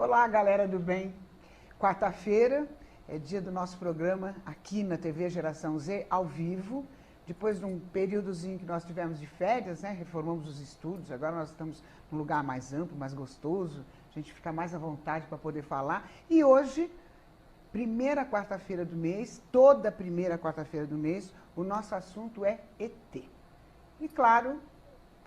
Olá, galera do bem. Quarta-feira é dia do nosso programa aqui na TV Geração Z, ao vivo. Depois de um períodozinho que nós tivemos de férias, né? Reformamos os estúdios, agora nós estamos num lugar mais amplo, mais gostoso. A gente fica mais à vontade para poder falar. E hoje, primeira quarta-feira do mês, toda primeira quarta-feira do mês, o nosso assunto é ET. E claro,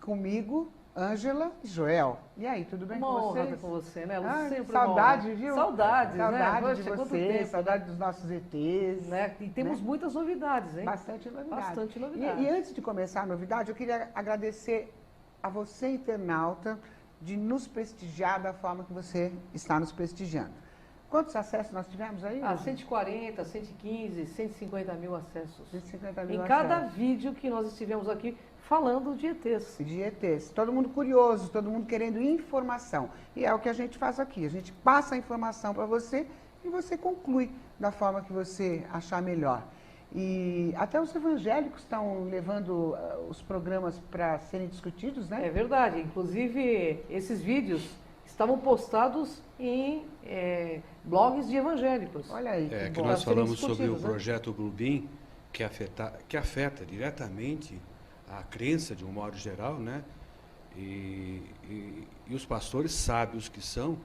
comigo, Ângela e Joel. E aí, tudo bem com vocês? Uma honra com você, né? Sempre saudade, viu? Saudades, saudade né? de Poxa, vocês, saudade dos nossos ETs. Né? E temos muitas novidades, hein? Bastante novidade. Bastante novidade. E antes de começar a novidade, eu queria agradecer a você, internauta, de nos prestigiar da forma que você está nos prestigiando. Quantos acessos nós tivemos aí? 140, 115, 150 mil acessos. 150 mil em acessos. cada vídeo que nós estivemos aqui falando de ETs. De ETs. Todo mundo curioso, todo mundo querendo informação. E é o que a gente faz aqui. A gente passa a informação para você e você conclui da forma que você achar melhor. E até os evangélicos estão levando os programas para serem discutidos, né? É verdade. Inclusive, esses vídeos estavam postados em blogs de evangélicos. Olha aí, que bom. nós falamos sobre o né? projeto Bluebeam, que afeta diretamente a crença de um modo geral, né? E os pastores sábios que são,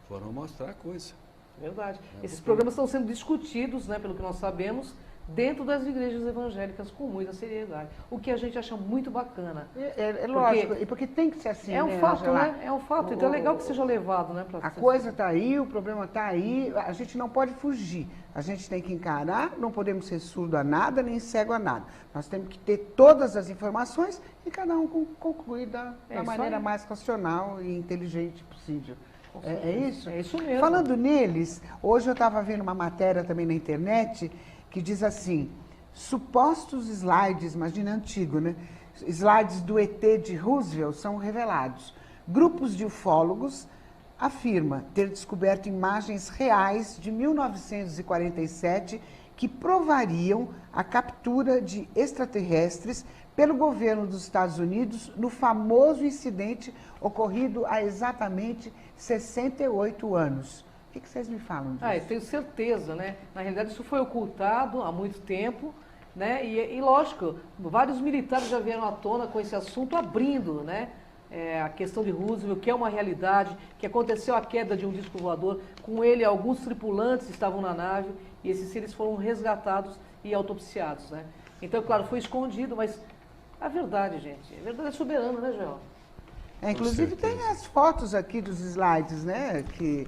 foram mostrar a coisa. Verdade. Esses programas estão sendo discutidos, né, pelo que nós sabemos, dentro das igrejas evangélicas com muita seriedade. O que a gente acha muito bacana. É lógico, e porque tem que ser assim, é um né, fato, Angela? né? É um fato. Então é legal que seja levado, né? A coisa está aí, o problema está aí, a gente não pode fugir. A gente tem que encarar, não podemos ser surdo a nada, nem cego a nada. Nós temos que ter todas as informações e cada um concluir da maneira mais racional e inteligente possível. É isso? É isso mesmo. Falando neles, hoje eu estava vendo uma matéria também na internet que diz assim, supostos slides, imagina antigo, né? Slides do ET de Roosevelt são revelados. Grupos de ufólogos afirma ter descoberto imagens reais de 1947 que provariam a captura de extraterrestres pelo governo dos Estados Unidos no famoso incidente ocorrido há exatamente 68 anos. O que vocês me falam disso? Eu tenho certeza, né? Na realidade, isso foi ocultado há muito tempo, né? E lógico, vários militares já vieram à tona com esse assunto, abrindo, né? A questão de Roosevelt, que é uma realidade, que aconteceu a queda de um disco voador, com ele alguns tripulantes estavam na nave, e esses seres foram resgatados e autopsiados, né? Então, claro, foi escondido, mas a verdade, gente, a verdade é soberana, né, Joel? Inclusive tem as fotos aqui dos slides, né? Que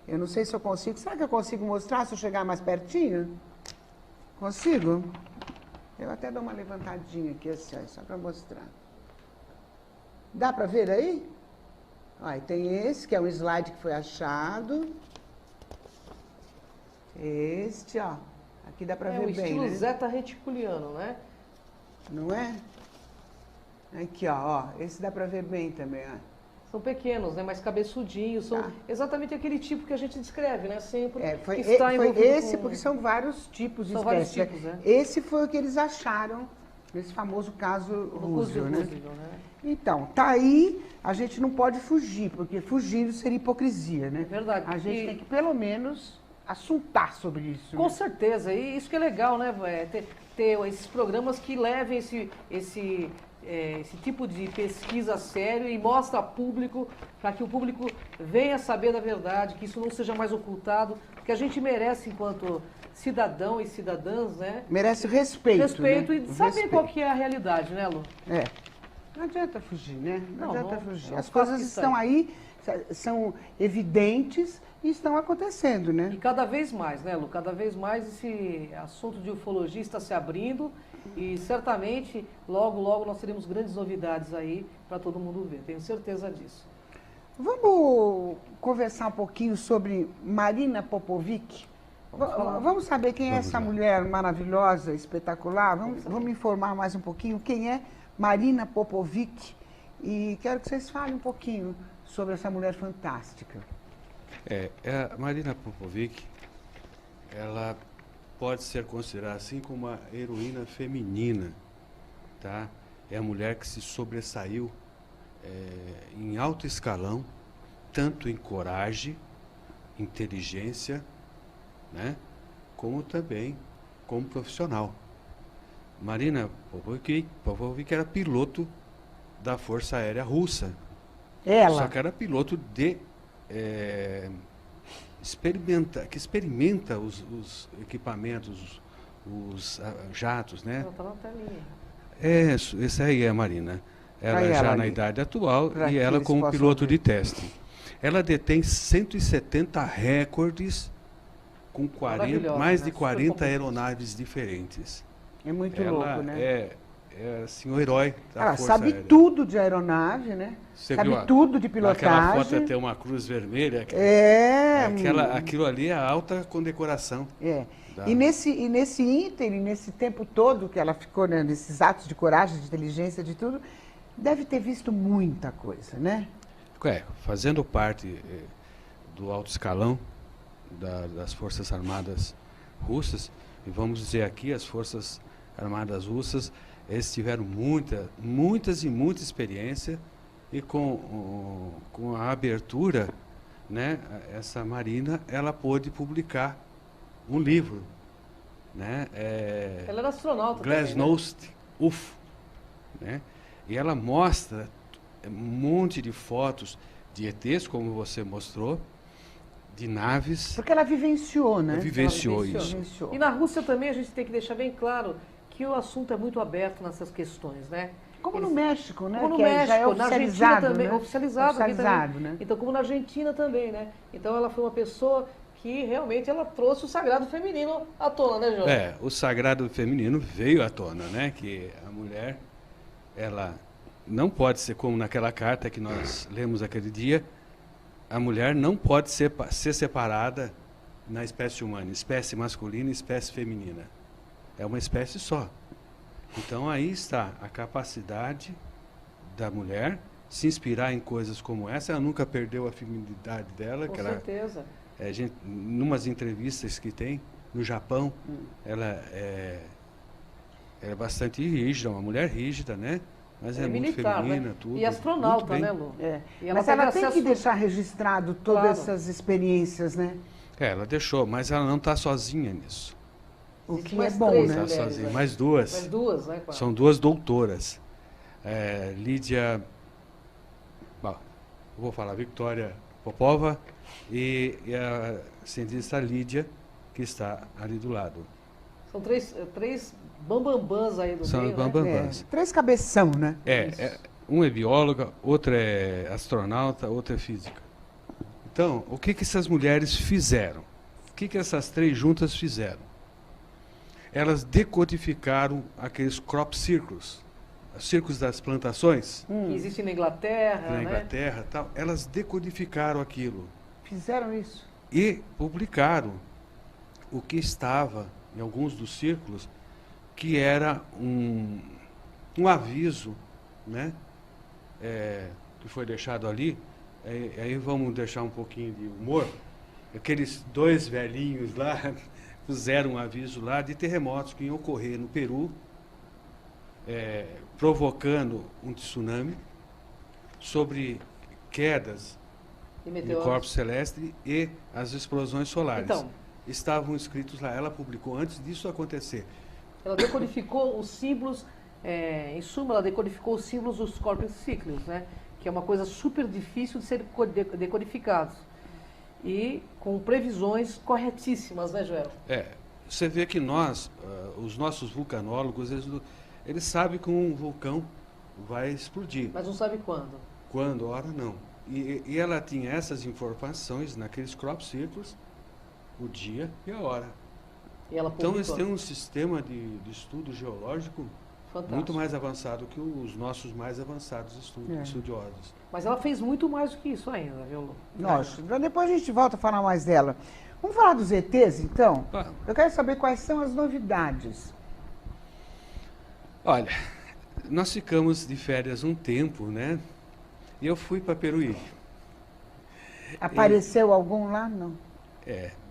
eu não sei se eu consigo. Será que eu consigo mostrar se eu chegar mais pertinho? Consigo? Eu até dou uma levantadinha aqui assim, só para mostrar. Dá para ver aí? Olha, tem esse, que é um slide que foi achado. Este, ó. Aqui dá para ver bem, estilo né? Zeta reticuliano, né? Não é? Aqui, ó. Esse dá para ver bem também, ó. São pequenos, né? Mais cabeçudinhos, são exatamente aquele tipo que a gente descreve, né? Sempre foi envolvido esse, com... porque são vários tipos de São vários espécies. tipos, né? Esse foi o que eles acharam nesse famoso caso Roosevelt, né? Então, tá aí, a gente não pode fugir, porque fugindo seria hipocrisia, né? É verdade. A gente tem que, pelo menos, assuntar sobre isso. Com né? certeza, e isso que é legal, né? Ter esses programas que levem esse tipo de pesquisa a sério e mostra a público, para que o público venha saber da verdade, que isso não seja mais ocultado, porque a gente merece, enquanto cidadão e cidadãs, né? Merece respeito. Respeito, né? e saber qual que é a realidade, né, Lu? Não adianta fugir, né? Não adianta fugir. não As faz coisas que estão aí, são evidentes e estão acontecendo, né? E cada vez mais, né, Lu? Cada vez mais esse assunto de ufologia está se abrindo e certamente logo, logo nós teremos grandes novidades aí para todo mundo ver. Tenho certeza disso. Vamos conversar um pouquinho sobre Marina Popovic? Vamos saber quem é essa mulher maravilhosa, espetacular? Vamos informar mais um pouquinho quem é Marina Popovic. E quero que vocês falem um pouquinho sobre essa mulher fantástica. A Marina Popovic, ela pode ser considerada assim como uma heroína feminina, tá? É a mulher que se sobressaiu em alto escalão, tanto em coragem inteligência, né? Como também como profissional. Marina Popovic era piloto da Força Aérea Russa. Ela? Só que era piloto de que experimenta os equipamentos, os jatos, né? Ela tá na telinha. Essa aí é a Marina. Ela Aí já ela na ali. idade atual Pra e que ela eles como possam piloto ver. de teste. Ela detém 170 recordes com Maravilhosa, mais né? de Super 40 competente. aeronaves diferentes. É muito Ela louco, né? é assim, o herói da Ela Força sabe Aérea. tudo de aeronave, né? Você sabe viu tudo de Naquela foto pilotagem. tem uma cruz vermelha. Aquilo ali é a alta condecoração. É. Da- E nesse ínterim, nesse tempo todo que ela ficou, né, nesses atos de coragem, de inteligência, de tudo, deve ter visto muita coisa, né? Fazendo parte do alto escalão das Forças Armadas Russas, e vamos dizer aqui, as Forças Armadas Russas, eles tiveram muitas experiência, e com a abertura, né, essa Marina, ela pôde publicar um livro, né, Ela era astronauta também, né? Glasnost UFO, né, e ela mostra um monte de fotos de ETs, como você mostrou, de naves. Porque ela vivenciou, né? Ela vivenciou Ela isso. Vivenciou. E na Rússia também a gente tem que deixar bem claro que o assunto é muito aberto nessas questões, né? Como Eles- no México, né? Como no que México, já é na Argentina oficializado, também, né? oficializado aqui Oficializado, também. né? Então, como na Argentina também, né? Então ela foi uma pessoa que realmente ela trouxe o sagrado feminino à tona, né, João? O sagrado feminino veio à tona, né? Que a mulher, ela não pode ser como naquela carta que nós lemos aquele dia, a mulher não pode ser separada na espécie humana, espécie masculina e espécie feminina. É uma espécie só. Então aí está a capacidade da mulher se inspirar em coisas como essa. Ela nunca perdeu a feminilidade dela, Com que ela, certeza. numas entrevistas que tem no Japão, ela é bastante rígida, uma mulher rígida, né? Mas é muito militar, feminina, né? tudo. E astronauta, muito bem. né, Lu? É. E Mas teve ela tem que acesso- deixar registrado todas Claro. essas experiências, né? Ela deixou, mas ela não está sozinha nisso. O Existe que é mais bom, três né? Está mulheres, sozinha. né? Mais duas. Mais duas, né? com ela. São duas doutoras. Lídia, eu vou falar, Victoria Popova e a cientista Lídia, que está ali do lado. São três bambambãs aí do São meio, os né? bambambãs. 3 cabeção, né? Um é bióloga, outra é astronauta, outra é física. Então, o que essas mulheres fizeram? O que essas 3 juntas fizeram? Elas decodificaram aqueles crop circles, os círculos das plantações, Que existe na Inglaterra, na né? Inglaterra, tal. Elas decodificaram aquilo Fizeram isso. e publicaram o que estava em alguns dos círculos, que era um aviso, né, que foi deixado ali. Aí vamos deixar um pouquinho de humor. Aqueles 2 velhinhos lá fizeram um aviso lá de terremotos que iam ocorrer no Peru, provocando um tsunami, sobre quedas E de meteoros. corpos celestres e as explosões solares. Então. Estavam escritos lá. Ela publicou antes disso acontecer. Ela decodificou os símbolos, em suma, ela decodificou os símbolos dos corpos cíclicos, né? Que é uma coisa super difícil de ser decodificados. E com previsões corretíssimas, né, Joel? Você vê que nós, os nossos vulcanólogos, eles sabem que um vulcão vai explodir. Mas não sabe quando. Quando, hora não. E ela tinha essas informações naqueles crop circles, o dia e a hora. E ela Então publicou. eles têm um sistema de estudo geológico Fantástico. muito mais avançado que os nossos mais avançados estudiosos. Mas ela fez muito mais do que isso ainda, viu, Lu? Lógico. Então, depois a gente volta a falar mais dela. Vamos falar dos ETs, então? Eu quero saber quais são as novidades. Olha, nós ficamos de férias um tempo, né? E eu fui para Peruíbe. Apareceu algum lá? Não.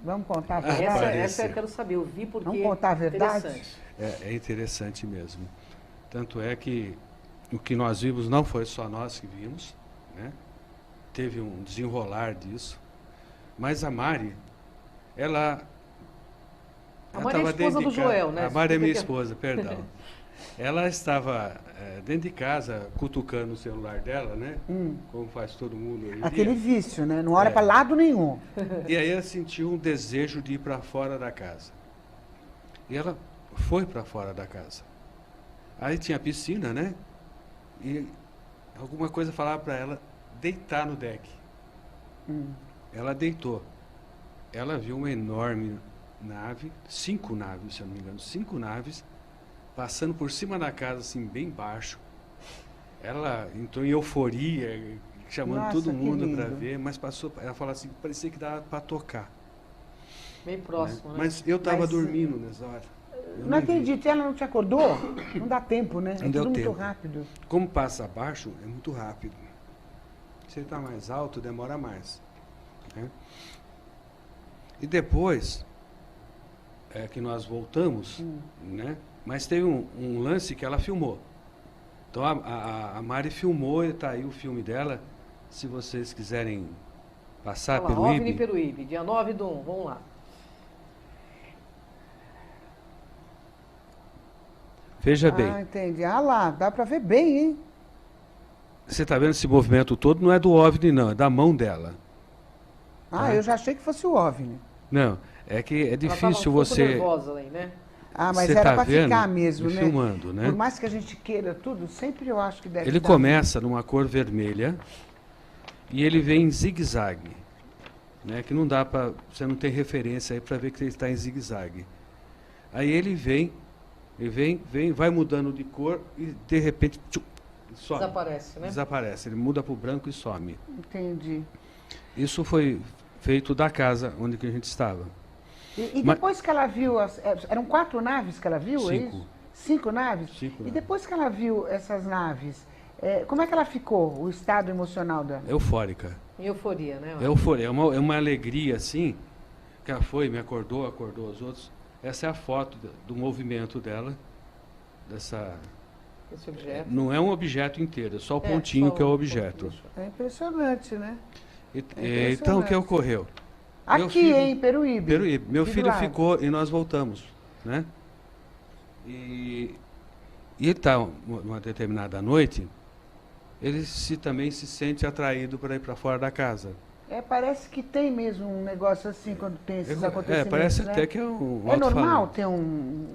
Vamos contar a verdade? Apareceu. Essa eu quero saber, eu vi porque Vamos contar a verdade? interessante. É interessante mesmo. Tanto é que o que nós vimos não foi só nós que vimos, né? Teve um desenrolar disso. Mas a Mari, ela A Mari é a estava esposa dentro do de casa. Joel, né? A Mari é minha Explica que- esposa, perdão. Ela estava dentro de casa, cutucando o celular dela, né? Como faz todo mundo hoje em Aquele dia. vício, né? Não olha É. para lado nenhum. E aí ela sentiu um desejo de ir para fora da casa. E ela foi para fora da casa. Aí tinha a piscina, né? E alguma coisa falava para ela deitar no deck. Ela deitou. Ela viu uma enorme nave, 5 naves, se eu não me engano, 5 naves, passando por cima da casa, assim, bem baixo. Ela entrou em euforia, chamando Nossa, todo que mundo para lindo. ver, mas passou, ela falou assim, parecia que dava para tocar. Bem próximo, né? Mas eu estava Mas- dormindo nessa hora. Eu Não vi. acredito, ela não te acordou? Não dá tempo, né? Não É deu tudo tempo. muito rápido. Como passa abaixo, é muito rápido. Se ele está mais alto, demora mais. Né? E depois é que nós voltamos, né? Mas teve um lance que ela filmou. Então a Mari filmou e está aí o filme dela. Se vocês quiserem passar Olha lá, pelo OVNI IB. Peruíbe, dia 9/1, vamos lá. Veja Ah, bem, entendi. Ah lá, dá para ver bem, hein? você está vendo esse movimento todo? Não é do OVNI, não, é da mão dela. Ah, Tá. eu já achei que fosse o OVNI. Não, é que é Ela tava difícil um pouco você. nervosa aí, né? Ah, mas Você era tá para vendo? ficar mesmo, Me né? filmando, né? Por mais que a gente queira tudo, sempre eu acho que deve Ele dar. começa numa cor vermelha e ele vem em zigue-zague, né? Que não dá para, você não tem referência aí para ver que ele está em zigue-zague. Aí ele vem, vai mudando de cor e de repente tchum, some. Desaparece, né? Desaparece. Ele muda para o branco e some. Entendi. Isso foi feito da casa onde que a gente estava. E Mas- depois que ela viu, eram 4 naves que ela viu, é 5. isso? 5 naves? 5 E naves. depois que ela viu essas naves, como é que ela ficou, o estado emocional dela? Eufórica. Em euforia, né? Euforia. É uma alegria assim, que ela foi, me acordou os outros. Essa é a foto do movimento dela, dessa. Esse objeto. Não é um objeto inteiro, é só o pontinho só que é o ponto objeto. deixa. É impressionante, né? Então, o que impressionante. ocorreu? Meu Aqui, filho- em Peruíbe. Peruíbe. Meu Aqui do filho lado. ficou e nós voltamos, né? E ele está uma determinada noite, ele também se sente atraído para ir para fora da casa. Parece que tem mesmo um negócio assim quando tem esses acontecimentos, Parece né? até que é um É normal alto-falante. ter um...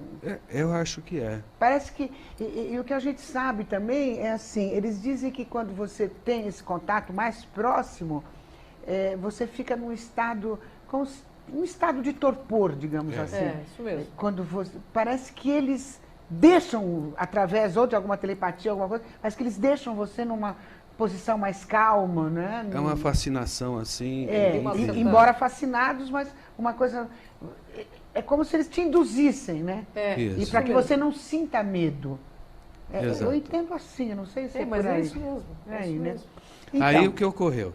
Eu acho que é. Parece que... E o que a gente sabe também é assim, eles dizem que quando você tem esse contato mais próximo, você fica num estado, um estado de torpor, digamos assim. É, isso mesmo. Quando parece que eles deixam, através ou de alguma telepatia, alguma coisa, parece que eles deixam você numa posição mais calma, né? É uma fascinação assim. uma certa- Embora fascinados, mas uma coisa... É como se eles te induzissem, né? É, Isso. E para que mesmo. você não sinta medo. Exato. Eu entendo assim, eu não sei se é, mas por é aí. isso mesmo. É Aí, isso né? mesmo. Então, Aí o que ocorreu?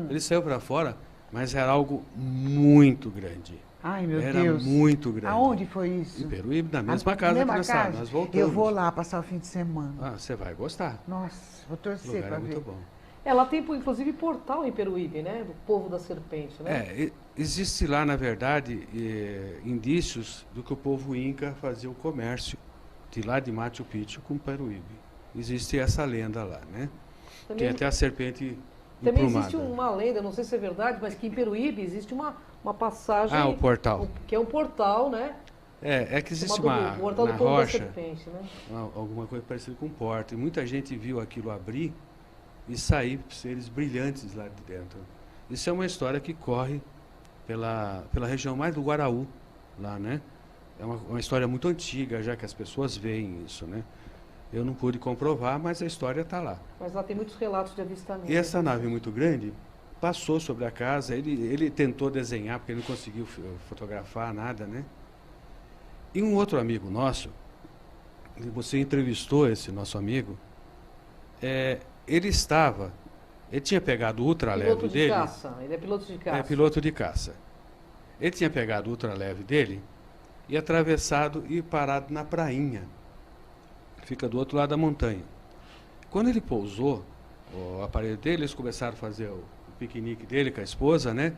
Ele saiu para fora, mas era algo muito grande. ai, meu Era Deus. muito grande. Aonde foi isso? Em Peruíbe, na mesma A casa mesma que nós estávamos. casa? Nós voltamos. Eu vou lá passar o fim de semana. Ah, você vai gostar. Nossa, vou O torcer lugar para é ver. muito bom. Ela tem, inclusive, portal em Peruíbe, né? Do povo da serpente, né? Existe lá, na verdade, indícios do que o povo Inca fazia o comércio de lá de Machu Picchu com Peruíbe. Existe essa lenda lá, né? Também, Tem até a serpente também emplumada. existe uma lenda, não sei se é verdade, mas que em Peruíbe existe uma passagem... Ah, o portal. Que é um portal, né? É que existe Chamado uma, portal na do povo rocha, da serpente, né? alguma coisa parecida com porta. E muita gente viu aquilo abrir e sair seres brilhantes lá de dentro. Isso é uma história que corre pela região mais do Guaraú, lá, né? É uma história muito antiga, já que as pessoas veem isso, né? Eu não pude comprovar, mas a história está lá. Mas lá tem muitos relatos de avistamento. E essa nave muito grande passou sobre a casa, ele tentou desenhar, porque ele não conseguiu fotografar nada, né? E um outro amigo nosso, você entrevistou esse nosso amigo, ele tinha pegado o ultraleve Piloto de dele. caça. Ele é piloto de caça. É piloto de caça. Ele tinha pegado o ultraleve dele e atravessado e parado na prainha. Fica do outro lado da montanha. Quando ele pousou, o aparelho dele, eles começaram a fazer o piquenique dele com a esposa, né?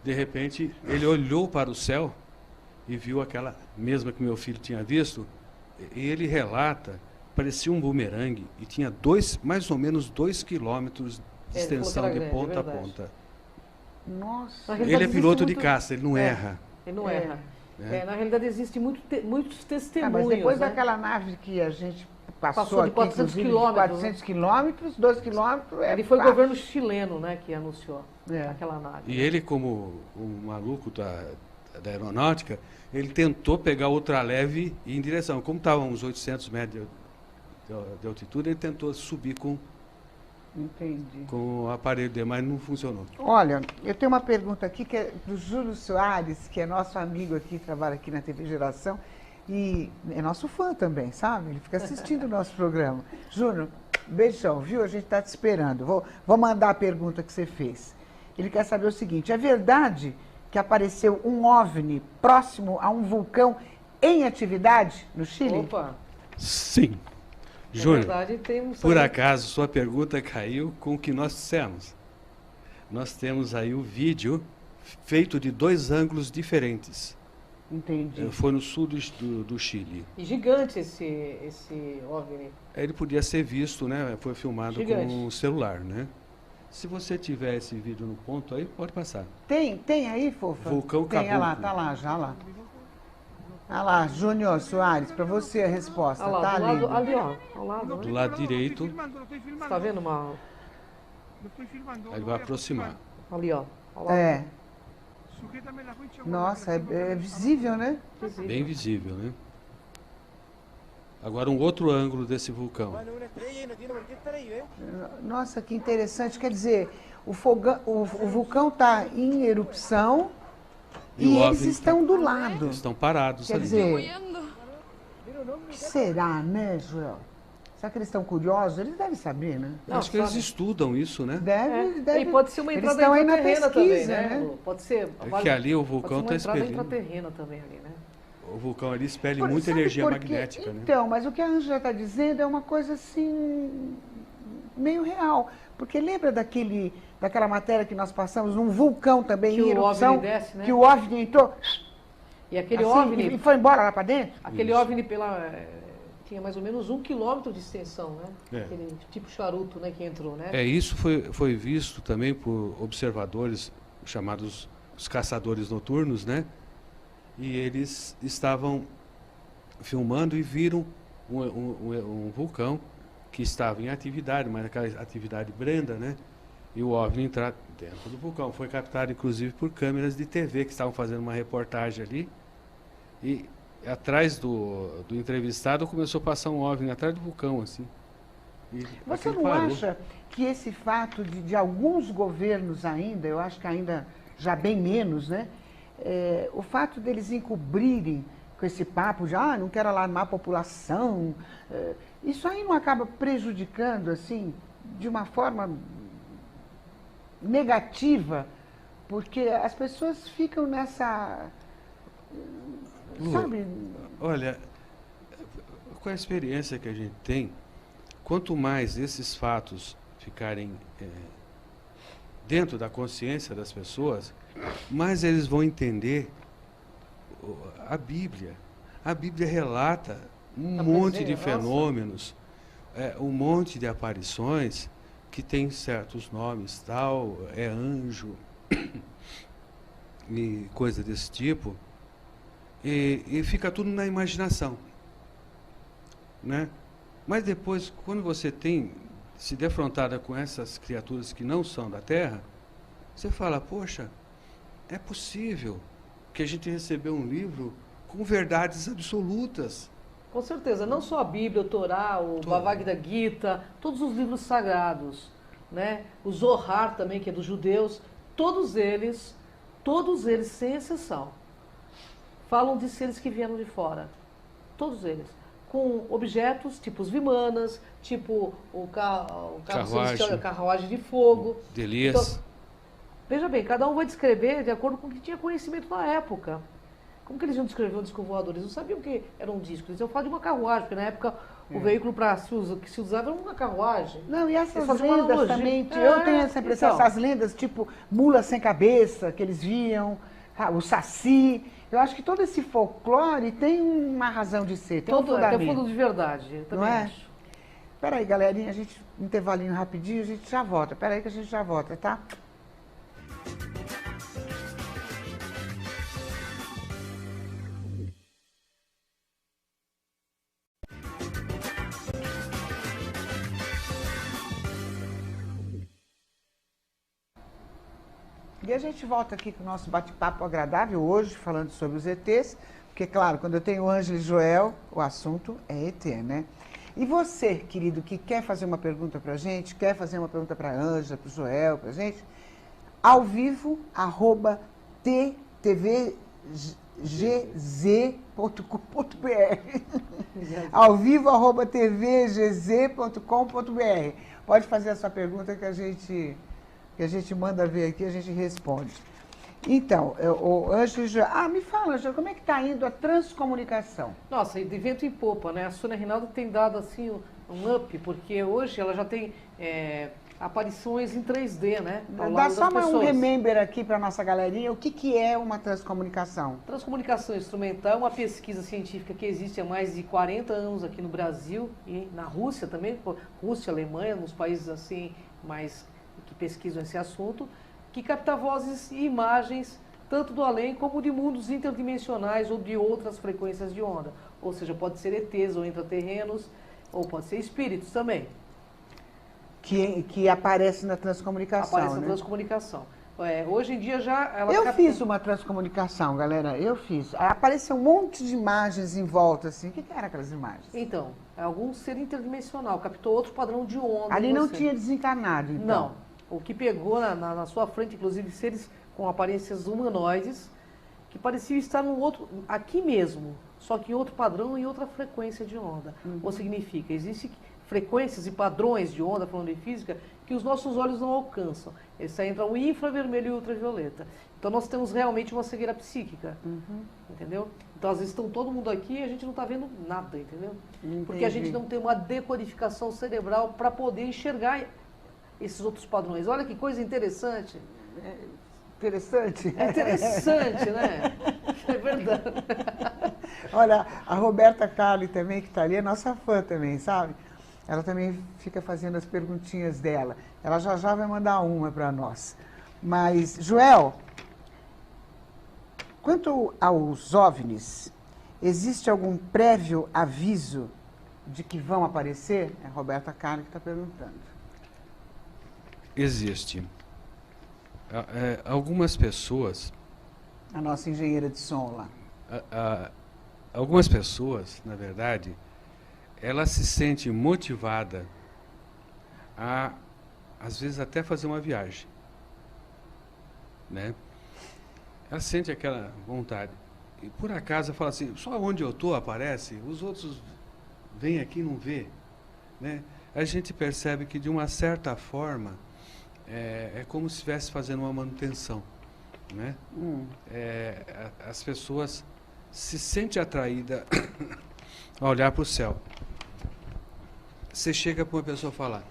De repente, ele olhou para o céu e viu aquela mesma que meu filho tinha visto. E ele relata, parecia um bumerangue e tinha mais ou menos 2 quilômetros de extensão de grande, ponta a verdade. ponta. Nossa. Na Ele realidade, é piloto existe de muito- caça, ele não erra. Ele não É. erra. né? Na realidade, existem muitos Ah, testemunhos. mas depois né? daquela nave que a gente passou, Passou de aqui, 400 inclusive, de quilômetros, 400 quilômetros, 2 quilômetros... Ele foi o fácil. governo chileno, né, que anunciou É. aquela nave. E ele, como um maluco da aeronáutica, ele tentou pegar outra leve e ir em direção. Como estavam uns 800 metros de altitude, ele tentou subir Entendi. com o aparelho dele, mas não funcionou. Olha, eu tenho uma pergunta aqui que é do Júlio Soares, que é nosso amigo aqui, trabalha aqui na TV Geração, e é nosso fã também, sabe? Ele fica assistindo o nosso programa. Júnior, beijão, viu? A gente está te esperando. Vou mandar a pergunta que você fez. Ele quer saber o seguinte, é verdade que apareceu um OVNI próximo a um vulcão em atividade no Chile? Opa, Sim. na Júnior, verdade, temos... por acaso, sua pergunta caiu com o que nós dissemos. Nós temos aí o vídeo feito de 2 ângulos diferentes. Entendi. Foi no sul do Chile. E gigante esse OVNI. Ele podia ser visto, né? Foi filmado Gigante. com um celular, né? Se você tiver esse vídeo no ponto aí, pode passar. Tem aí, fofa? Vulcão Tem, olha lá, Caboclo. tá lá, já lá. Olha lá, Júnior Soares, para você a resposta, Olha lá, tá do lado, lindo. ali, ó, ao lado, Do né? lado direito, Você tá vendo uma... ele vai aproximar. Ali, ó. Ao lado. É, nossa, é visível, né? Visível. Bem visível, né? Agora um outro ângulo desse vulcão. Nossa, que interessante. Quer dizer, o vulcão está em erupção E o e eles OVNI estão do lado. Estão parados Quer ali. dizer, o que será, né, Joel? Será que eles estão curiosos? Eles devem saber, né? Não, Acho que eles sabe. estudam isso, né? Deve. E pode ser uma Eles entrada estão aí na intraterrena pesquisa, também, né? né? Lu? Pode ser... É que ali o pode vulcão ser uma está entrada expelindo. intraterrena também ali, né? O vulcão ali expele Por- muita sabe energia por quê? magnética, né? Então, mas o que a Ângela está dizendo é uma coisa assim, meio real. Porque lembra daquela matéria que nós passamos, um vulcão também Que em o erupção, OVNI desce, né? que o OVNI entrou E aquele assim, OVNI... e foi embora lá para dentro? Aquele Isso. OVNI tinha mais ou menos 1 quilômetro de extensão, né? É. Aquele tipo charuto, né, que entrou, né? Isso foi visto também por observadores chamados os caçadores noturnos, né? E eles estavam filmando e viram um vulcão que estava em atividade, mas aquela atividade branda, né? E o OVNI entrar dentro do vulcão. Foi captado, inclusive, por câmeras de TV que estavam fazendo uma reportagem ali. E atrás do entrevistado começou a passar um OVNI atrás do vulcão, assim. E Você aquilo não parou. acha que esse fato de alguns governos ainda, eu acho que ainda já bem menos, né? O fato deles encobrirem com esse papo de, não quero alarmar a população, isso aí não acaba prejudicando, assim, de uma forma negativa, porque as pessoas ficam nessa, Lu, sabe? Olha, com a experiência que a gente tem, quanto mais esses fatos ficarem dentro da consciência das pessoas, mais eles vão entender a Bíblia. A Bíblia relata um monte de fenômenos, um monte de aparições que tem certos nomes, tal, é anjo e coisa desse tipo, e fica tudo na imaginação, né? Mas depois, quando você tem se defrontada com essas criaturas que não são da Terra, você fala, poxa, é possível que a gente recebeu um livro com verdades absolutas. Com certeza, não só a Bíblia, o Torá, o Bhagavad Gita, todos os livros sagrados, né? O Zohar também, que é dos judeus, todos eles, sem exceção, falam de seres que vieram de fora. Todos eles. Com objetos, tipo os vimanas, tipo o carro celestial, a carruagem de fogo. De Elias. Então, veja bem, cada um vai descrever de acordo com o que tinha conhecimento na época. Como que eles iam descrever um disco voador? Eles não sabiam que era um disco. Eles iam falar de uma carruagem, porque na época O veículo que se usava era uma carruagem. Não, e essas Eles faziam uma lendas analogia. também, eu tenho essa impressão, então. essas lendas tipo mula sem cabeça, que eles viam, o saci. Eu acho que todo esse folclore tem uma razão de ser, tem um Tem um fundamento. fundo de verdade, eu também Não é? acho. Espera aí, galerinha, a gente, intervalinho rapidinho, a gente já volta. Espera aí que a gente já volta, tá? E a gente volta aqui com o nosso bate-papo agradável hoje, falando sobre os ETs, porque, claro, quando eu tenho Ângela e Joel, o assunto é ET, né? E você, querido, que quer fazer uma pergunta pra gente, quer fazer uma pergunta pra Ângela, pro Joel, pra gente, ao vivo, @tvgz.com.br ao vivo, @tvgz.com.br. Pode fazer a sua pergunta que a gente manda ver aqui, a gente responde. Então, o Ângela, me fala, Ângela, como é que está indo a transcomunicação? Nossa, e de vento em popa, né? A Sônia Rinaldo tem dado assim um up, porque hoje ela já tem aparições em 3D, né? Ao Dá lado só das pessoas. um remember aqui para nossa galerinha, o que é uma transcomunicação? Transcomunicação instrumental é uma pesquisa científica que existe há mais de 40 anos aqui no Brasil e na Rússia também, Rússia, Alemanha, nos países assim mais que pesquisam esse assunto, que capta vozes e imagens tanto do além como de mundos interdimensionais ou de outras frequências de onda. Ou seja, pode ser ETs ou intraterrenos, ou pode ser espíritos também. Que aparece na transcomunicação, Aparece na né? transcomunicação. Hoje em dia já... Eu fiz uma transcomunicação, galera, eu fiz. Apareceu um monte de imagens em volta, assim. O que eram aquelas imagens? Então, algum ser interdimensional, captou outro padrão de onda. Ali não tinha desencarnado, então? Não. O que pegou na sua frente, inclusive, seres com aparências humanoides, que pareciam estar no outro, aqui mesmo, só que em outro padrão e outra frequência de onda. Ou significa, existem frequências e padrões de onda, falando de física, que os nossos olhos não alcançam. Eles entram o infravermelho e o ultravioleta. Então nós temos realmente uma cegueira psíquica, entendeu? Então às vezes estão todo mundo aqui e a gente não está vendo nada, entendeu? Entendi. Porque a gente não tem uma decodificação cerebral para poder enxergar esses outros padrões. Olha que coisa interessante. Interessante? É interessante, né? É verdade. Olha, a Roberta Carli também, que está ali, é nossa fã também, sabe? Ela também fica fazendo as perguntinhas dela. Ela já vai mandar uma para nós. Mas, Joel, quanto aos OVNIs, existe algum prévio aviso de que vão aparecer? É a Roberta Carli que está perguntando. Existe. Algumas pessoas... A nossa engenheira de som lá. Algumas pessoas, na verdade, ela se sente motivada a, às vezes, até fazer uma viagem, né? Ela sente aquela vontade. E, por acaso, fala assim, só onde eu estou aparece, os outros vêm aqui e não vê, né? A gente percebe que, de uma certa forma, é como se estivesse fazendo uma manutenção, né? As pessoas se sentem atraídas a olhar para o céu. Você chega para uma pessoa e fala,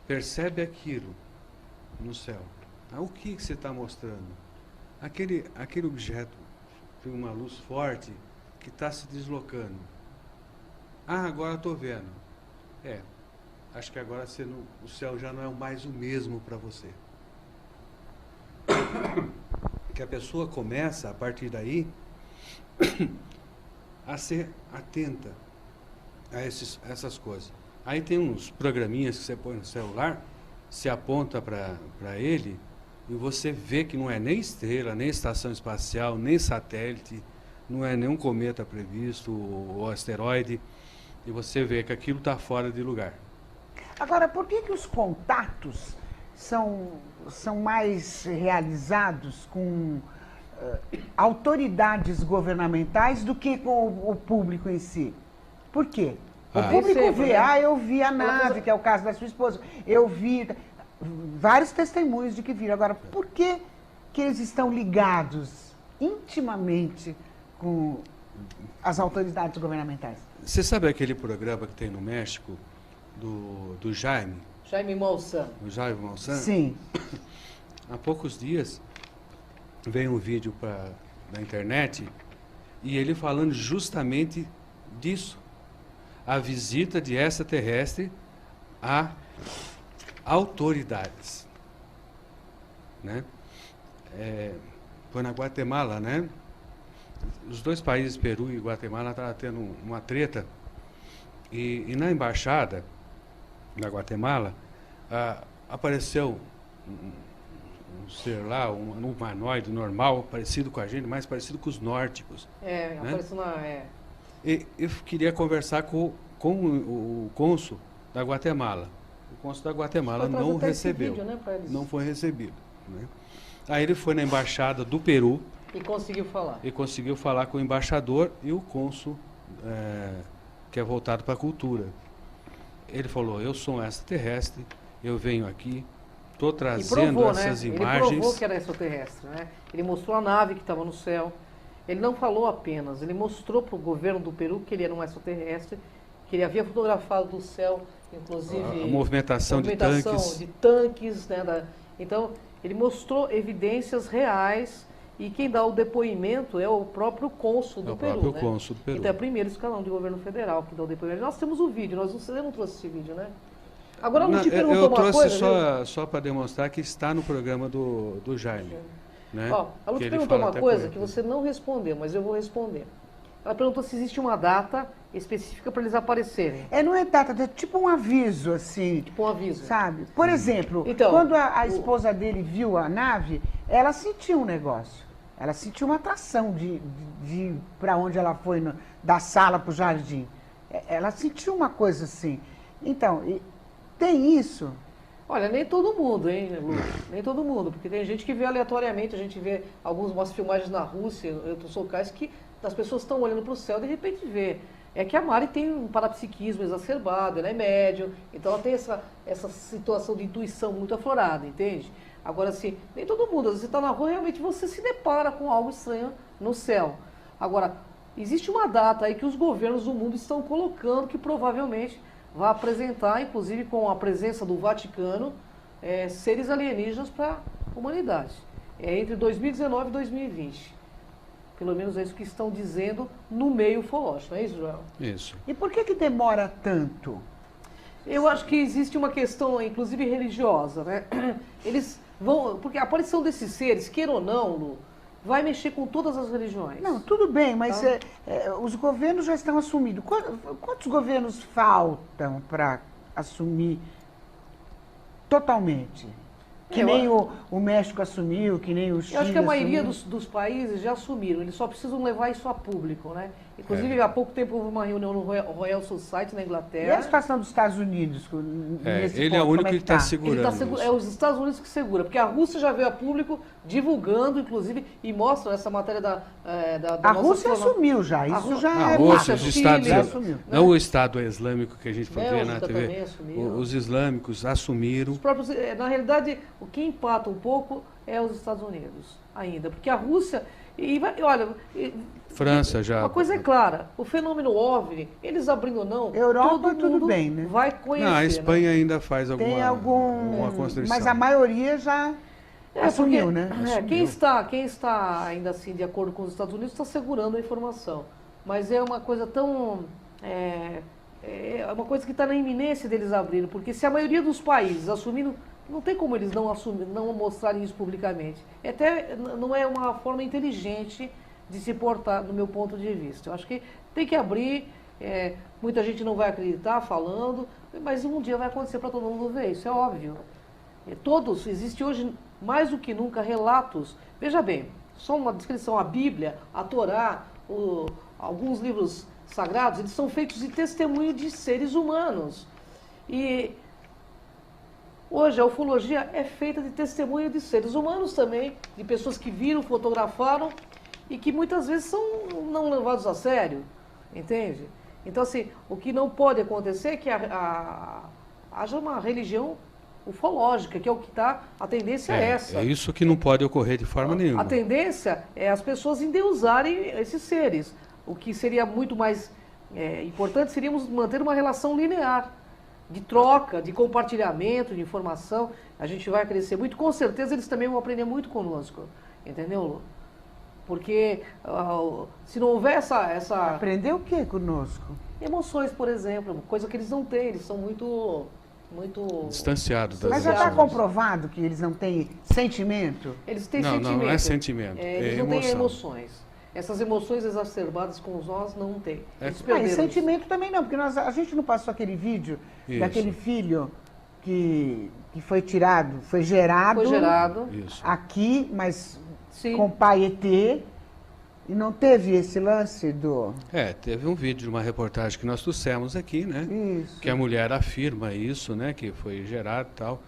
percebe aquilo no céu. O que você está mostrando? Aquele objeto, tem uma luz forte que está se deslocando. Agora estou vendo. Acho que agora o céu já não é mais o mesmo para você. Que a pessoa começa, a partir daí, a ser atenta a essas coisas. Aí tem uns programinhas que você põe no celular, se aponta para ele, e você vê que não é nem estrela, nem estação espacial, nem satélite, não é nenhum cometa previsto, ou asteroide, e você vê que aquilo está fora de lugar. Agora, por que os contatos são mais realizados com autoridades governamentais do que com o público em si? Por quê? O público vê, eu vi a nave, que é o caso da sua esposa, eu vi vários testemunhos de que viram. Agora, por que eles estão ligados intimamente com as autoridades governamentais. Você sabe aquele programa que tem no México, do Jaime? Jaime Maussan. O Jaime Maussan? Sim. Há poucos dias veio um vídeo na internet e ele falando justamente disso. A visita de extraterrestre a autoridades. Né? Foi na Guatemala, né? Os dois países, Peru e Guatemala, estavam tendo uma treta. E na embaixada da Guatemala, apareceu um ser lá, um humanoide normal, parecido com a gente, mais parecido com os nórdicos. Né? Apareceu na... E eu queria conversar com o cônsul da Guatemala. O cônsul da Guatemala não recebeu. Vídeo, né, não foi recebido. Né? Aí ele foi na embaixada do Peru. E conseguiu falar. E conseguiu falar com o embaixador e o cônsul, que é voltado para a cultura. Ele falou, eu sou um extraterrestre, eu venho aqui, estou trazendo essas imagens. Ele provou que era extraterrestre, né? Ele mostrou a nave que estava no céu. Ele não falou apenas, ele mostrou para o governo do Peru que ele era um extraterrestre, que ele havia fotografado do céu, inclusive... A movimentação de tanques. Né, então, ele mostrou evidências reais e quem dá o depoimento é o próprio cônsul do Peru. O próprio cônsul do Peru. Então é primeiro escalão de governo federal que dá o depoimento. Nós temos o vídeo, você não trouxe esse vídeo, né? Agora não te perguntou uma coisa... Eu trouxe só para demonstrar que está no programa do Jaime. Né? Ó, a Lu te perguntou uma coisa que você não respondeu, mas eu vou responder. Ela perguntou se existe uma data específica para eles aparecerem. Não é data, é tipo um aviso, assim. Tipo um aviso. Sabe? Por exemplo, então, quando a esposa dele viu a nave, ela sentiu um negócio. Ela sentiu uma atração de para onde ela foi, da sala para o jardim. Ela sentiu uma coisa assim. Então, tem isso. Olha, nem todo mundo, hein, Lu? Nem todo mundo, porque tem gente que vê aleatoriamente, a gente vê umas filmagens na Rússia, outros locais, que as pessoas estão olhando para o céu e de repente vê. É que a Mari tem um parapsiquismo exacerbado, ela é médium, então ela tem essa situação de intuição muito aflorada, entende? Agora, assim, nem todo mundo, às vezes você está na rua, realmente você se depara com algo estranho no céu. Agora, existe uma data aí que os governos do mundo estão colocando que provavelmente vai apresentar, inclusive com a presença do Vaticano, seres alienígenas para a humanidade. É entre 2019 e 2020. Pelo menos é isso que estão dizendo no meio ufológico, não é isso, Joel? Isso. E por que demora tanto? Eu acho que existe uma questão, inclusive religiosa, né? Eles vão... Porque a aparição desses seres, queira ou não, Lu, vai mexer com todas as religiões. Não, tudo bem, mas Tá. Os governos já estão assumindo. Quantos governos faltam para assumir totalmente? Que nem o México assumiu, que nem o Chile. Eu acho que a maioria assumiu. dos países já assumiram, eles só precisam levar isso a público, né? Inclusive, há pouco tempo houve uma reunião no Royal Society na E a Inglaterra. situação dos Estados Unidos? Nesse Ele é o ponto, único como que está tá? segurando isso. É os Estados Unidos que segura, porque a Rússia já veio a público divulgando, inclusive, e mostra essa matéria da A nossa Rússia astronauta. assumiu já, isso já A é Rússia, fato. os Estados Chile, assumiu. não o Estado Islâmico que a gente foi ver na Bélgica também TV. assumiu. Os islâmicos assumiram. Os próprios, na realidade, o que empata um pouco é os Estados Unidos ainda, porque a Rússia... olha, França já. uma coisa é clara, o fenômeno OVNI, eles abrindo ou não, Europa, todo tudo mundo bem, né? vai conhecer. Não, a Espanha né? ainda faz Tem alguma construção. mas a maioria já assumiu, porque, né? Quem está ainda assim de acordo com os Estados Unidos está segurando a informação, mas é uma coisa tão... É uma coisa que está na iminência deles abrirem, porque se a maioria dos países assumindo, não tem como eles não mostrarem isso publicamente. Até não é uma forma inteligente de se portar, no meu ponto de vista. Eu acho que tem que abrir, muita gente não vai acreditar falando, mas um dia vai acontecer para todo mundo ver, isso é óbvio. Existe hoje, mais do que nunca, relatos. Veja bem, só uma descrição, a Bíblia, a Torá, alguns livros sagrados, eles são feitos de testemunho de seres humanos. E hoje a ufologia é feita de testemunho de seres humanos também, de pessoas que viram, fotografaram e que muitas vezes são não levados a sério, entende? Então, assim, o que não pode acontecer é que haja uma religião ufológica, que é o que está, a tendência é essa. É isso que não pode ocorrer de forma nenhuma. A tendência é as pessoas endeusarem esses seres. o que seria muito mais importante seríamos manter uma relação linear, de troca, de compartilhamento, de informação. A gente vai crescer muito. Com certeza eles também vão aprender muito conosco. Entendeu, Lu? Porque se não houver essa... Aprender o que conosco? Emoções, por exemplo, coisa que eles não têm. Eles são muito distanciados das Mas já emoções. está comprovado que eles não têm sentimento? Eles têm Não, sentimento. não é sentimento, Eles é não têm emoção. emoções. Essas emoções exacerbadas com nós não tem. Eles E perderam isso. sentimento também não, porque a gente não passou aquele vídeo Isso. daquele filho que foi tirado, foi gerado, Foi gerado. Isso. aqui, mas Sim. com pai ET, e não teve esse lance do... Teve um vídeo de uma reportagem que nós trouxemos aqui, né? Isso. Que a mulher afirma isso, né? Que foi gerado e tal.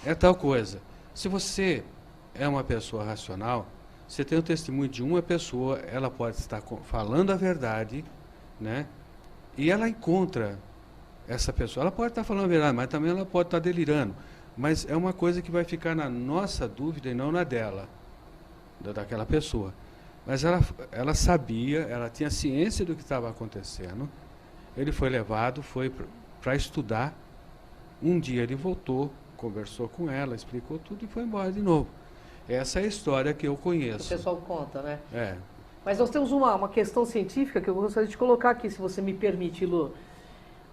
É tal coisa. Se você é uma pessoa racional, você tem o testemunho de uma pessoa, ela pode estar falando a verdade, né? E ela encontra essa pessoa. Ela pode estar falando a verdade, mas também ela pode estar delirando. Mas é uma coisa que vai ficar na nossa dúvida e não na dela, daquela pessoa. Mas ela sabia, ela tinha ciência do que estava acontecendo. Ele foi levado, foi para estudar. Um dia ele voltou, conversou com ela, explicou tudo e foi embora de novo. Essa é a história que eu O conheço. pessoal conta, né? É. Mas nós temos uma questão científica que eu gostaria de colocar aqui, se você me permite, Lu.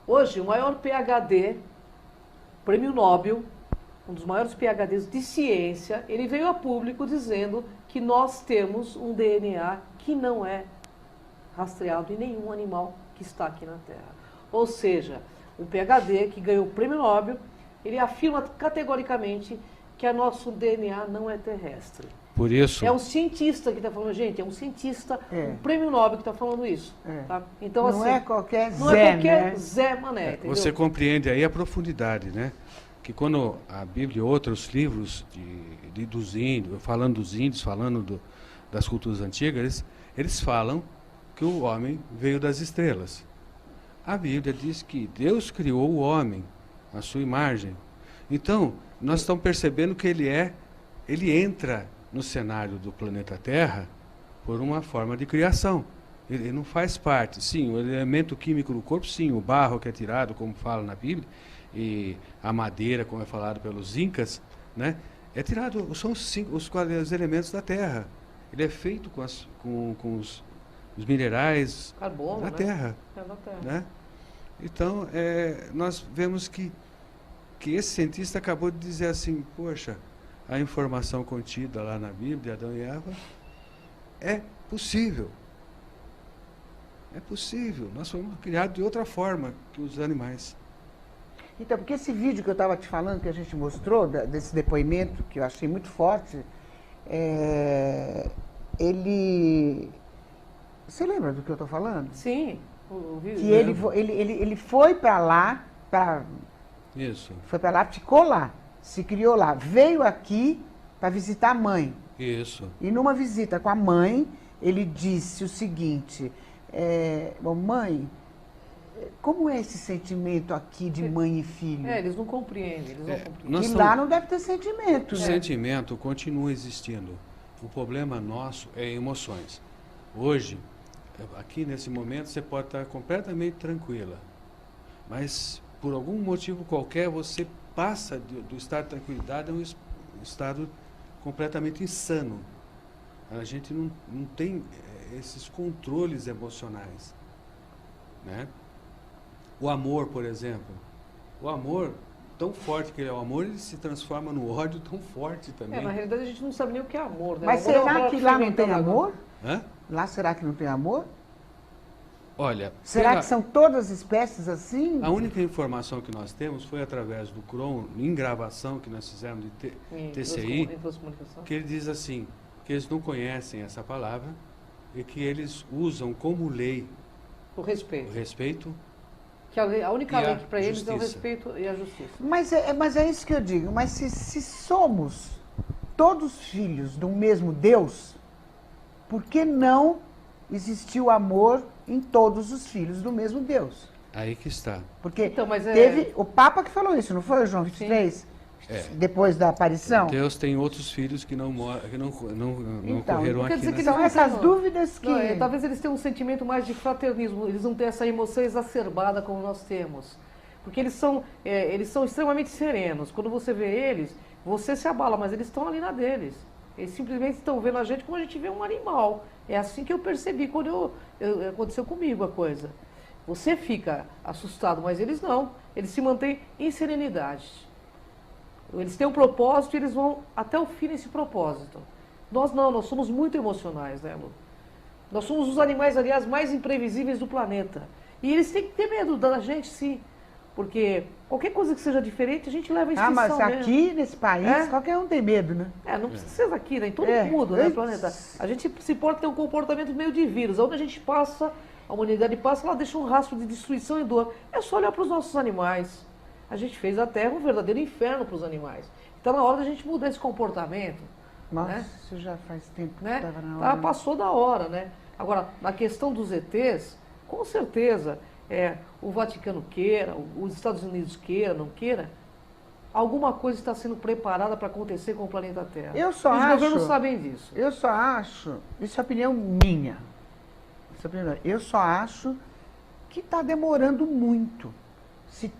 Hoje, o maior PhD, prêmio Nobel, um dos maiores PhDs de ciência, ele veio a público dizendo que nós temos um DNA que não é rastreado em nenhum animal que está aqui na Terra. Ou seja, um PhD que ganhou o prêmio Nobel, ele afirma categoricamente que o nosso DNA não é terrestre. Por isso, É um cientista que está falando, gente, é um cientista, um prêmio Nobel que está falando isso. Tá? Então, não assim, é qualquer não Zé, é qualquer né? Zé Mané, entendeu? você compreende aí a profundidade, né? Que quando a Bíblia e outros livros dos índios, falando dos índios, falando das culturas antigas, eles falam que o homem veio das estrelas. A Bíblia diz que Deus criou o homem à sua imagem. Então, nós estamos percebendo que ele entra no cenário do planeta Terra por uma forma de criação. Ele não faz parte. Sim, o elemento químico do corpo, sim, o barro que é tirado, como fala na Bíblia, e a madeira, como é falado pelos incas, né? É tirado, são os elementos da Terra. Ele é feito com os minerais Carbono, da né? Terra. É da Terra. Né? Então, nós vemos que esse cientista acabou de dizer assim, poxa, a informação contida lá na Bíblia, Adão e Eva, é possível. É possível. Nós fomos criados de outra forma que os animais. Então, porque esse vídeo que eu estava te falando, que a gente mostrou, desse depoimento, que eu achei muito forte, ele... Você lembra do que eu estou falando? Sim, o vídeo. Que ele foi para lá, Isso, foi para lá, ficou lá, se criou lá, veio aqui para visitar a mãe. isso. E numa visita com a mãe, ele disse o seguinte, bom, mãe, como é esse sentimento aqui de mãe e filho? Eles não compreendem, eles não compreendem. E lá não deve ter sentimento, O né? sentimento continua existindo. O problema nosso é emoções. Hoje, aqui nesse momento, você pode estar completamente tranquila. Mas, por algum motivo qualquer, você passa do estado de tranquilidade a um estado completamente insano. A gente não tem esses controles emocionais. Né? O amor, por exemplo. O amor, tão forte que ele é o amor, ele se transforma no ódio tão forte também. Na realidade a gente não sabe nem o que é amor, né? Mas Amor é uma será palavra que lá não tem inventando agora. amor? Hã? Lá será que não tem amor? Olha, Será que são todas espécies assim? a única informação que nós temos foi através do Cron, em gravação que nós fizemos de TCI, que ele diz assim, que eles não conhecem essa palavra e que eles usam como lei O respeito. o respeito. Que a única E a lei que para eles é o justiça. respeito e a justiça. Mas é isso que eu digo. Mas se somos todos filhos do mesmo Deus, por que não existiu amor em todos os filhos do mesmo Deus? Aí que está. Porque Então, mas teve o Papa que falou isso, não foi, João 23? depois da aparição? Deus tem outros filhos que não Então, ocorreram quer aqui. dizer que São essas dúvidas que... Não, talvez eles tenham um sentimento mais de fraternismo, eles não têm essa emoção exacerbada como nós temos. Porque eles são extremamente serenos. Quando você vê eles, você se abala, mas eles estão ali na deles. Eles simplesmente estão vendo a gente como a gente vê um animal. É assim que eu percebi quando aconteceu comigo a coisa. Você fica assustado, mas eles não. Eles se mantêm em serenidade. Eles têm um propósito e eles vão até o fim nesse propósito. Nós não, nós somos muito emocionais, né, Lu? Nós somos os animais, aliás, mais imprevisíveis do planeta. E eles têm que ter medo da gente, sim. Porque qualquer coisa que seja diferente, a gente leva em extinção mas aqui, mesmo. nesse país, qualquer um tem medo, né? Não precisa ser aqui, né? Em todo mundo, né, planeta. A gente se pode ter um comportamento meio de vírus. Onde a gente passa, a humanidade passa, ela deixa um rastro de destruição e dor. É só olhar para os nossos animais. A gente fez a Terra um verdadeiro inferno para os animais. Então, na hora da gente mudar esse comportamento. Nossa, né? isso já faz tempo que Né? estava na hora. Passou da hora, né? Agora, na questão dos ETs, com certeza, o Vaticano queira, os Estados Unidos queira, não queira, alguma coisa está sendo preparada para acontecer com o planeta Terra. Os governos sabem disso. Eu só acho, isso é opinião minha, eu só acho que está demorando muito. Se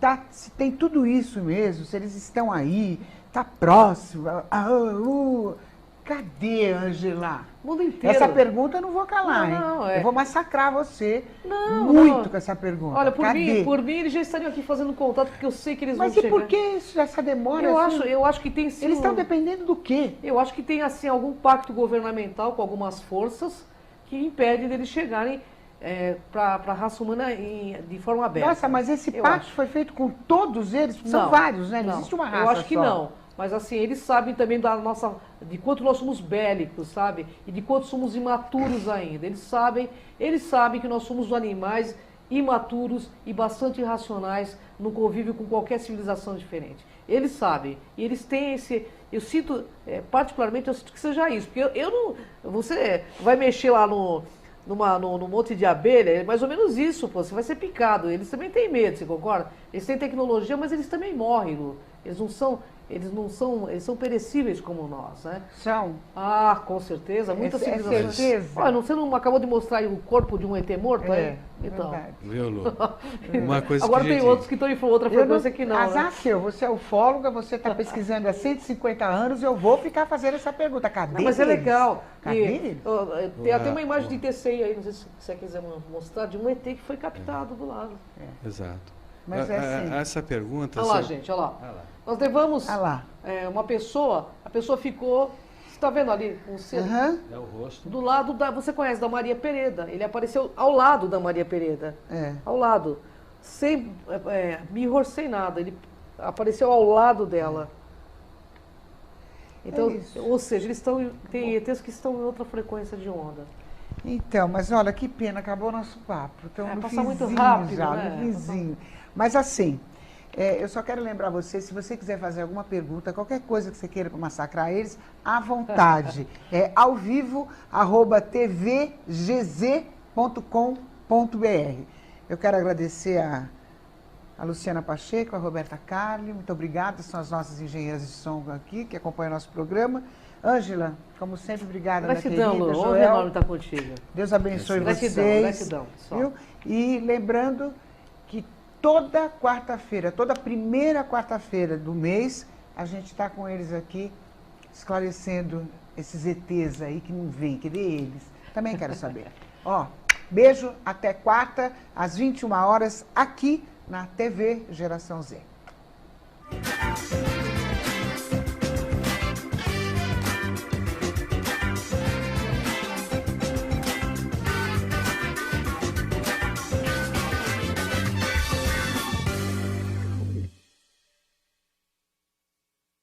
tem tudo isso mesmo, se eles estão aí, está próximo. Cadê, Ângela? O mundo inteiro. Essa pergunta eu não vou calar, não, hein? Eu vou massacrar você com essa pergunta. Olha, por mim, eles já estariam aqui fazendo contato, porque eu sei que eles vão chegar. Mas e por que essa demora? Eu acho que tem sim. Eles estão dependendo do quê? Eu acho que tem assim algum pacto governamental com algumas forças que impedem deles chegarem para a raça humana de forma aberta. Nossa, mas esse pacto foi feito com todos eles? São vários, né? Não existe uma raça só. Eu acho que não. Mas assim, eles sabem também de quanto nós somos bélicos, sabe? E de quanto somos imaturos ainda. Eles sabem que nós somos animais imaturos e bastante irracionais no convívio com qualquer civilização diferente. Eles sabem. E eles têm eu sinto, particularmente, eu sinto que seja isso. Porque eu não... Você vai mexer lá no monte de abelha, é mais ou menos isso, pô, você vai ser picado. Eles também têm medo, você concorda? Eles têm tecnologia, mas eles também morrem, Lu. Eles são perecíveis como nós, né? São. Ah, com certeza, muitas civilizações. Certeza. Olha, você não acabou de mostrar aí o corpo de um ET morto? Então. Viu, Lu? Uma coisa agora que tem outros que estão em outra frequência que não. Azáquio, você é ufóloga, você está pesquisando há 150 anos, eu vou ficar fazendo essa pergunta. Cadê eles? Mas é legal. Cadê eles? Tem até uma imagem de TCI aí, não sei se você quiser mostrar, de um ET que foi captado do lado. Exato. Mas essa pergunta... Olha lá, gente, olha lá. Nós levamos uma pessoa, a pessoa ficou, você está vendo ali, um ser, é o rosto. Do lado você conhece, da Maria Pereda. Ele apareceu ao lado da Maria Pereda. Ao lado. Sem mirror, sem nada. Ele apareceu ao lado dela. Então, ou seja, tem ETs que estão em outra frequência de onda. Então, mas olha, que pena, acabou o nosso papo. Então, passa muito rápido, já, né? no finzinho. Mas assim, eu só quero lembrar você, se você quiser fazer alguma pergunta, qualquer coisa que você queira para massacrar eles, à vontade. Ao vivo, @tvgz.com.br. Eu quero agradecer a Luciana Pacheco, a Roberta Carli, muito obrigada, são as nossas engenheiras de som aqui, que acompanham o nosso programa. Ângela, como sempre, obrigada, minha querida. Gratidão, Lu, honra enorme estar contigo. Deus abençoe vocês. Gratidão, pessoal. Viu? E lembrando que toda quarta-feira, toda primeira quarta-feira do mês, a gente está com eles aqui, esclarecendo esses ETs aí que não vêm, cadê eles? Também quero saber. Beijo, até quarta, às 21 horas, aqui na TV Geração Z.